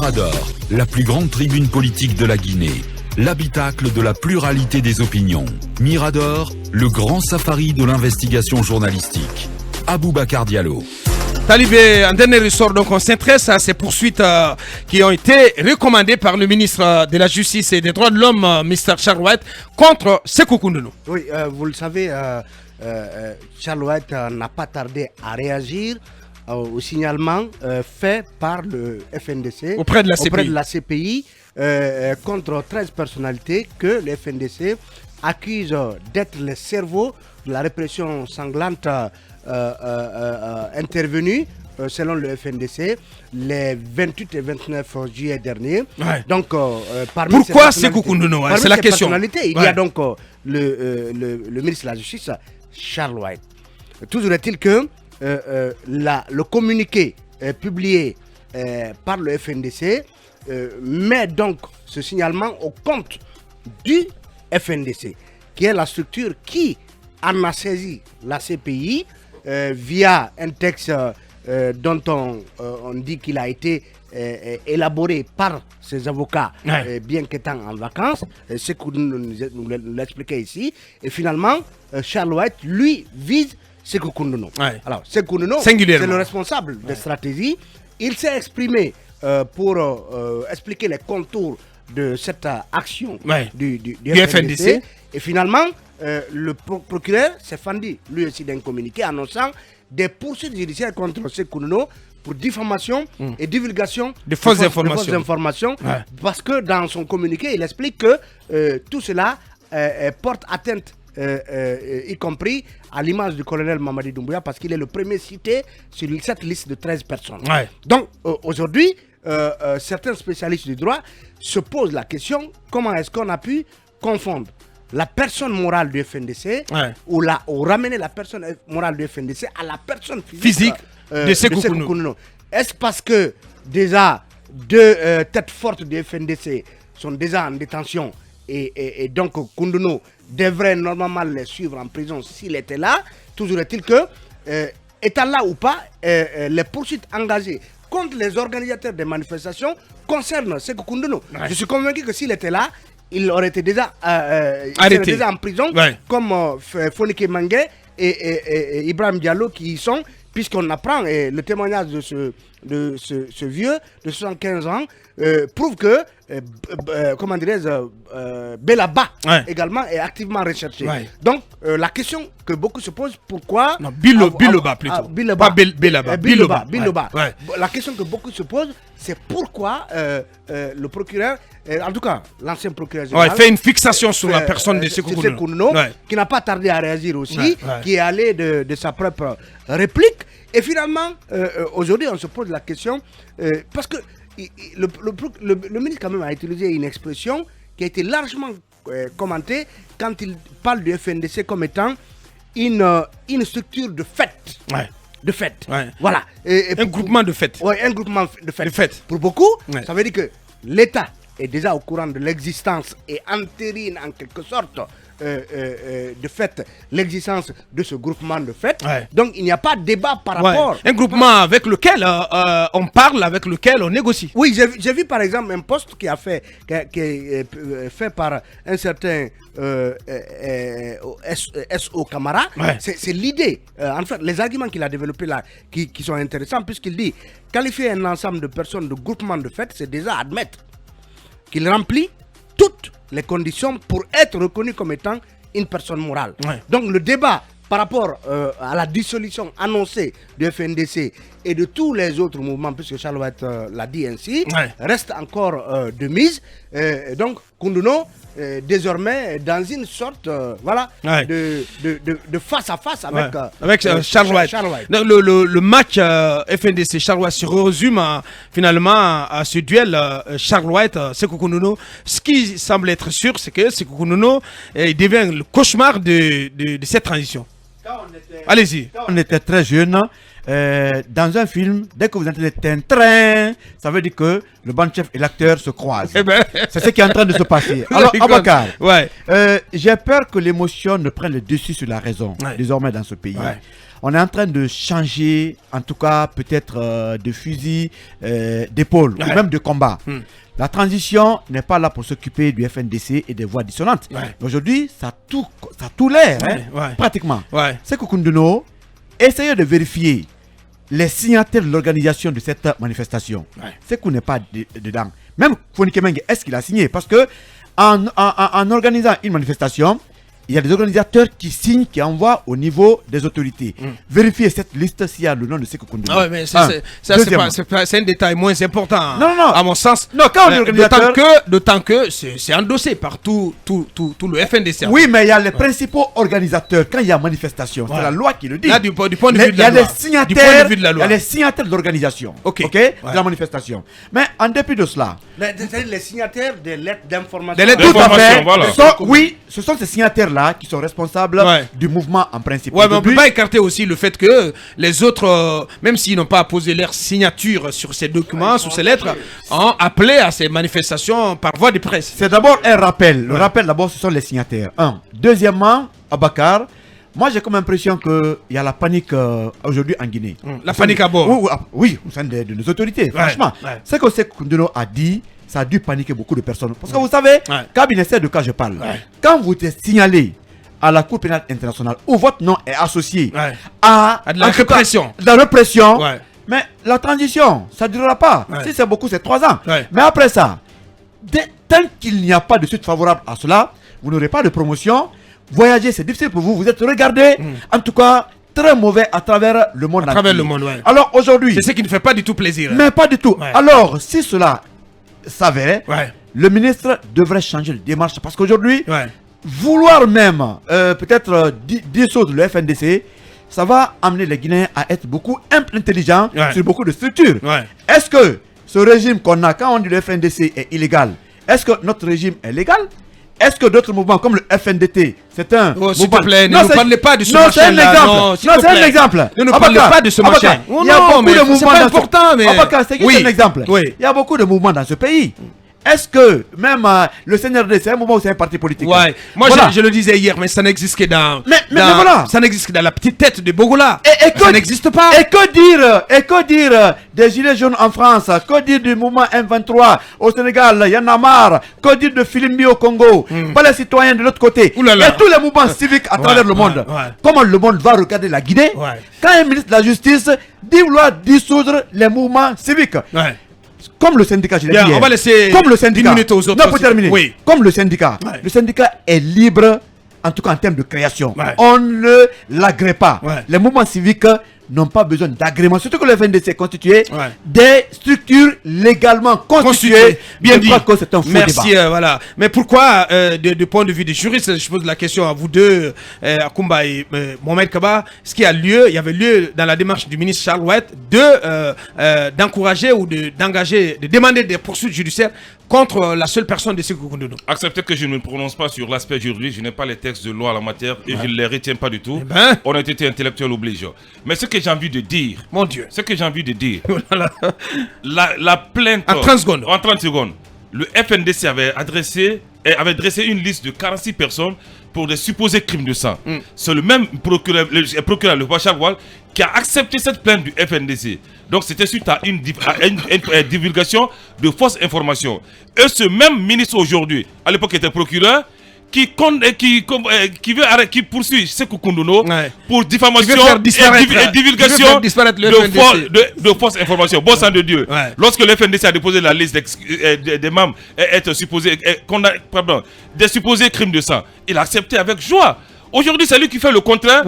Mirador, la plus grande tribune politique de la Guinée. L'habitacle de la pluralité des opinions. Mirador, le grand safari de l'investigation journalistique. Aboubacar Diallo. Talibé, un dernier ressort, donc on s'intéresse à ces poursuites qui ont été recommandées par le ministre de la Justice et des Droits de l'Homme, Mr. Charles White, contre Sékou Koundonou. Oui, vous le savez, Charles White n'a pas tardé à réagir au signalement fait par le FNDC auprès de la CPI contre 13 personnalités que le FNDC accuse d'être le cerveau de la répression sanglante intervenue selon le FNDC les 28 et 29 juillet dernier. Ouais. Donc, pourquoi Sékou Koundonou? C'est la question. Il y a donc le ministre de la Justice, Charles White. Toujours est-il que le communiqué publié par le FNDC met donc ce signalement au compte du FNDC, qui est la structure qui en a saisi la CPI via un texte dont on dit qu'il a été élaboré par ses avocats, bien qu'étant en vacances, ce que nous l'expliquons ici. Et finalement, Charles White, lui, vise Sékou Koundonou. Alors, Sékou Koundonou, c'est le responsable de stratégie. Il s'est exprimé pour expliquer les contours de cette action du FNDC. Et finalement, le procureur s'est fendu, lui aussi, d'un communiqué annonçant des poursuites judiciaires contre Sékou Koundonou pour diffamation et divulgation de fausses informations. Parce que dans son communiqué, il explique que tout cela porte atteinte, y compris à l'image du colonel Mamadi Doumbouya, parce qu'il est le premier cité sur cette liste de 13 personnes. Donc aujourd'hui, certains spécialistes du droit se posent la question: comment est-ce qu'on a pu confondre la personne morale du FNDC ou ramener la personne morale du FNDC à la personne physique de Sékou Koundonou? Est-ce parce que déjà deux têtes fortes du FNDC sont déjà en détention et donc Koundonou devrait normalement les suivre en prison s'il était là? Toujours est-il que, étant là ou pas, les poursuites engagées contre les organisateurs des manifestations concernent Sékou Koundonou. Je suis convaincu que s'il était là, il aurait été déjà arrêté, déjà en prison, comme Fonike Mangué et Ibrahim Diallo qui y sont, puisqu'on apprend, et le témoignage de ce vieux de 75 ans prouve que comment dirais-je, Bellaba également est activement recherché. Donc la question que beaucoup se posent, pourquoi Biloba plutôt. Biloba. La question que beaucoup se posent, c'est pourquoi le procureur, en tout cas l'ancien procureur général, fait une fixation sur la personne de Sékou Koundonou, qui n'a pas tardé à réagir aussi, qui est allé de sa propre réplique. Et finalement, aujourd'hui, on se pose la question, parce que le ministre quand même a utilisé une expression qui a été largement commentée quand il parle du FNDC comme étant une structure de fait. Voilà. Un groupement de fait. Un groupement de fait. Pour beaucoup, ça veut dire que l'État est déjà au courant de l'existence et entérine en quelque sorte de fait l'existence de ce groupement de fait. Donc il n'y a pas de débat par rapport. Un groupement avec lequel on parle, avec lequel on négocie. Oui, j'ai vu par exemple un post qui est fait par un certain S.O. Camara. C'est l'idée, en fait, les arguments qu'il a développés là qui sont intéressants, puisqu'il dit qualifier un ensemble de personnes de groupement de fait, c'est déjà admettre qu'il remplit toutes les conditions pour être reconnu comme étant une personne morale. Donc le débat par rapport à la dissolution annoncée du FNDC et de tous les autres mouvements, puisque Charles White l'a dit ainsi, reste encore de mise. Donc Koundonou, désormais, dans une sorte de face à face avec Charles White. Le match FNDC Charles White se résume finalement à ce duel Charles White Sékou Koundonou. Ce qui semble être sûr, c'est que Sékou Koundonou devient le cauchemar de cette transition. Allez-y. Quand on était très jeune, dans un film, dès que vous entendez train, ça veut dire que le bon chef et l'acteur se croisent. C'est ce qui est en train de se passer. Alors, Aboubacar, j'ai peur que l'émotion ne prenne le dessus sur la raison, désormais dans ce pays. on est en train de changer, en tout cas peut-être de fusil d'épaule ou même de combat. La transition n'est pas là pour s'occuper du FNDC et des voix dissonantes. Aujourd'hui, ça a tout l'air, pratiquement. C'est que Kounduno, essayez de vérifier les signataires de l'organisation de cette manifestation. C'est qu'on n'est pas dedans. Même Fonike Mengue, est-ce qu'il a signé? Parce que en organisant une manifestation, il y a des organisateurs qui signent, qui envoient au niveau des autorités. Vérifiez cette liste s'il y a le nom de Sékou Koundono. Oui, mais c'est un détail moins important, non, à mon sens. Non, quand on est organisateur... D'autant que c'est endossé par tout le FNDC. Oui, mais il y a les principaux organisateurs quand il y a manifestation. C'est la loi qui le dit. Là, du point de vue de la loi. Il y a les signataires de l'organisation de la manifestation. Mais en dépit de cela... Les signataires des lettres d'information. Tout à fait. Voilà. Oui, ce sont ces signataires-là qui sont responsables du mouvement en principe. Ouais, mais on ne peut pas écarter aussi le fait que les autres, même s'ils n'ont pas posé leur signature sur ces documents, sur ces lettres, ont appelé à ces manifestations par voie de presse. C'est d'abord un rappel. Le rappel, d'abord, ce sont les signataires. Deuxièmement, Abakar, moi j'ai comme impression qu'il y a la panique aujourd'hui en Guinée. La panique à bord. Oui, au sein de nos autorités, franchement. Ce que Sékou Koundono a dit, ça a dû paniquer beaucoup de personnes. Parce que vous savez, cabinet de quoi je parle. Quand vous êtes signalé à la Cour pénale internationale où votre nom est associé à de la répression. Mais la transition, ça ne durera pas. Si c'est beaucoup, c'est 3 ans. Mais après ça, tant qu'il n'y a pas de suite favorable à cela, vous n'aurez pas de promotion. Voyager, c'est difficile pour vous. Vous êtes regardé, en tout cas, très mauvais à travers le monde. Alors aujourd'hui... C'est ce qui ne fait pas du tout plaisir. Mais pas du tout. Alors, si cela s'avère, le ministre devrait changer de démarche. Parce qu'aujourd'hui, vouloir même peut-être dissoudre le FNDC, ça va amener les Guinéens à être beaucoup intelligents sur beaucoup de structures. Est-ce que ce régime qu'on a, quand on dit le FNDC est illégal, est-ce que notre régime est légal? Est-ce que d'autres mouvements comme le FNDT, c'est un mouvement... S'il te plaît, ne nous parlez pas de ce machin. C'est un exemple. Non, c'est un exemple. Ne nous parlez pas de ce machin. Il y a beaucoup de mouvements dans important, mais... c'est un exemple. Il y a beaucoup de mouvements dans ce pays. Est-ce que même le CNRD, c'est un mouvement ou c'est un parti politique? Moi je le disais hier, mais ça n'existe que dans... Ça n'existe que dans la petite tête de Bogola. Ça n'existe pas. Et que dire des Gilets jaunes en France? Que dire du mouvement M23 au Sénégal? Y'en a marre. Que dire de Filimbi au Congo? Pas les citoyens de l'autre côté. Et tous les mouvements civiques à travers le monde. Comment le monde va regarder la Guinée quand un ministre de la Justice dit vouloir dissoudre les mouvements civiques? Comme le syndicat, je l'ai dit hier. On va laisser comme le syndicat, 10 minutes aux autres. Non, pour terminer. Comme le syndicat est libre, en tout cas en termes de création. On ne l'agrée pas. Les mouvements civiques n'ont pas besoin d'agrément. Surtout que le FNDC est constitué des structures légalement constituées. Bien dit. Que c'est un faux Merci, débat. voilà. Mais pourquoi, du point de vue des juristes, je pose la question à vous deux, Akoumba et Mohamed Kaba, ce qui a lieu, il y avait lieu dans la démarche du ministre Charles White d'encourager ou d'engager, de demander des poursuites judiciaires contre la seule personne de Sékou Koundono. Acceptez que je ne me prononce pas sur l'aspect juridique, je n'ai pas les textes de loi en la matière et je ne les retiens pas du tout. On a été intellectuel obligé. Mais ce que j'ai envie de dire, mon Dieu, la plainte en 30 secondes. En 30 secondes, le FNDC avait dressé une liste de 46 personnes pour des supposés crimes de sang. C'est le même procureur, le Bachar Wal, qui a accepté cette plainte du FNDC. Donc c'était suite à une divulgation de fausses informations. Et ce même ministre aujourd'hui, à l'époque était procureur, qui poursuit Sékou Koundono pour diffamation et divulgation de fausses informations. Bon sang de Dieu. Lorsque le FNDC a déposé la liste des membres des supposés crimes de sang, il a accepté avec joie. Aujourd'hui, c'est lui qui fait le contraire.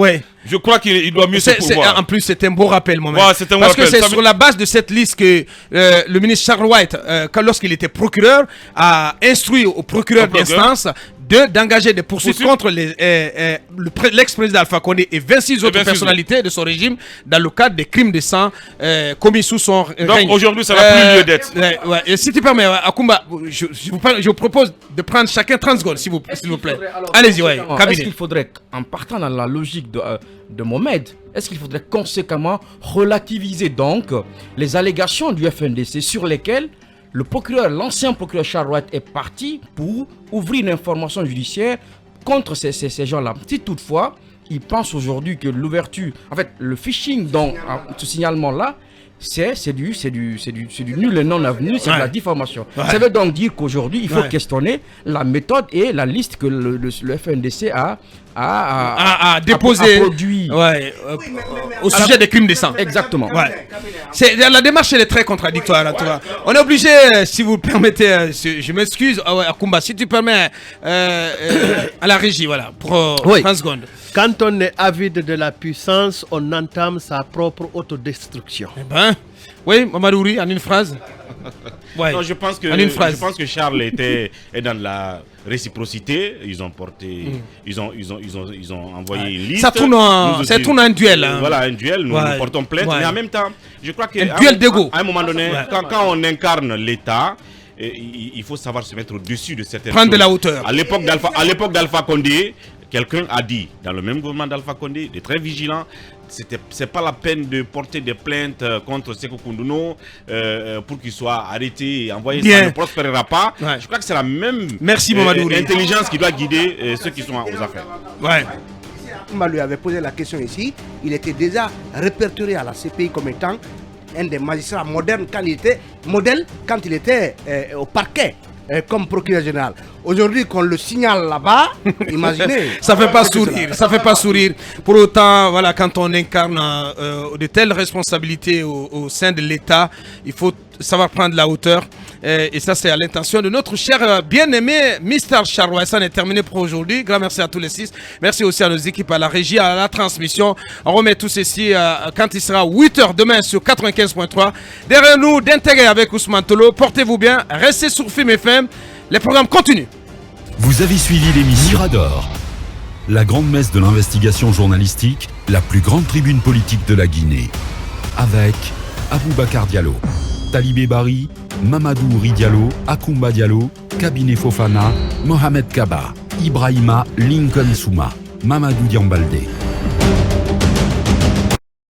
Je crois qu'il doit mieux se pouvoir. En plus, c'est un beau rappel, moi-même. Parce que c'est sur la base de cette liste que le ministre Charles White, lorsqu'il était procureur, a instruit au procureur d'instance d'engager des poursuites contre l'ex-président Alpha Condé et 26 autres personnalités de son régime dans le cadre des crimes de sang commis sous son règne. Donc aujourd'hui, ça n'a plus lieu d'être. Et si tu permets, Akoumba, je vous propose de prendre chacun 30 secondes, s'il vous plaît. Allez-y, est-ce qu'il faudrait, en partant dans la logique de Mohamed, est-ce qu'il faudrait conséquemment relativiser donc les allégations du FNDC sur lesquelles l'ancien procureur Charles White est parti pour ouvrir une information judiciaire contre ces gens-là? Si toutefois, ils pensent aujourd'hui que l'ouverture, en fait, le phishing dans ce signalement-là, c'est du nul et non avenu, c'est de la diffamation. Ça veut donc dire qu'aujourd'hui, il faut questionner la méthode et la liste que le FNDC a déposé produit au sujet des crimes de sang. Exactement. La démarche elle est très contradictoire. Là, tu vois. On est obligé, si vous permettez, je m'excuse, Akoumba, si tu permets à la régie, voilà, pour 30 secondes. Quand on est avide de la puissance, on entame sa propre autodestruction. Eh ben, oui, Mamadouri, en une phrase. Ouais. Non, je pense que Charles est dans la réciprocité. Ils ont porté, ils ont envoyé une liste. Ça tourne un duel. Hein. Voilà, un duel. Nous portons plainte, mais en même temps, je crois que un duel d'ego. À un moment donné, quand on incarne l'État, il faut savoir se mettre au-dessus de certaines Prendre choses. de la hauteur. À l'époque d'Alpha Condé, quelqu'un a dit, dans le même gouvernement d'Alpha Condé, de très vigilant, c'est pas la peine de porter des plaintes contre Sékou Koundouno pour qu'il soit arrêté et envoyé. Ça ne prospérera pas. Je crois que c'est la même intelligence qui doit guider ceux qui sont aux affaires. On lui avait posé la question ici. Il était déjà répertorié à la CPI comme étant un des magistrats modernes quand il était au parquet. Comme procureur général. Aujourd'hui, qu'on le signale là-bas, imaginez. Ça fait pas sourire. Pour autant, voilà, quand on incarne de telles responsabilités au sein de l'État, il faut savoir prendre la hauteur. Et ça, c'est à l'intention de notre cher bien-aimé Mr. Charles. Ça en est terminé pour aujourd'hui. Grand merci à tous les 6. Merci aussi à nos équipes, à la régie, à la transmission. On remet tout ceci quand il sera 8h demain sur 95.3. Derrière nous, d'intégrer avec Ousmane Tolo. Portez-vous bien. Restez sur Film FM. Les programmes continuent. Vous avez suivi l'émission Mirador, la grande messe de l'investigation journalistique, la plus grande tribune politique de la Guinée. Avec Aboubacar Diallo, Talibé Bari, Mamadou Ouri Diallo, Akoumba Diallo, Kabinet Fofana, Mohamed Kaba, Ibrahima Lincoln Souma, Mamadou Diambaldé.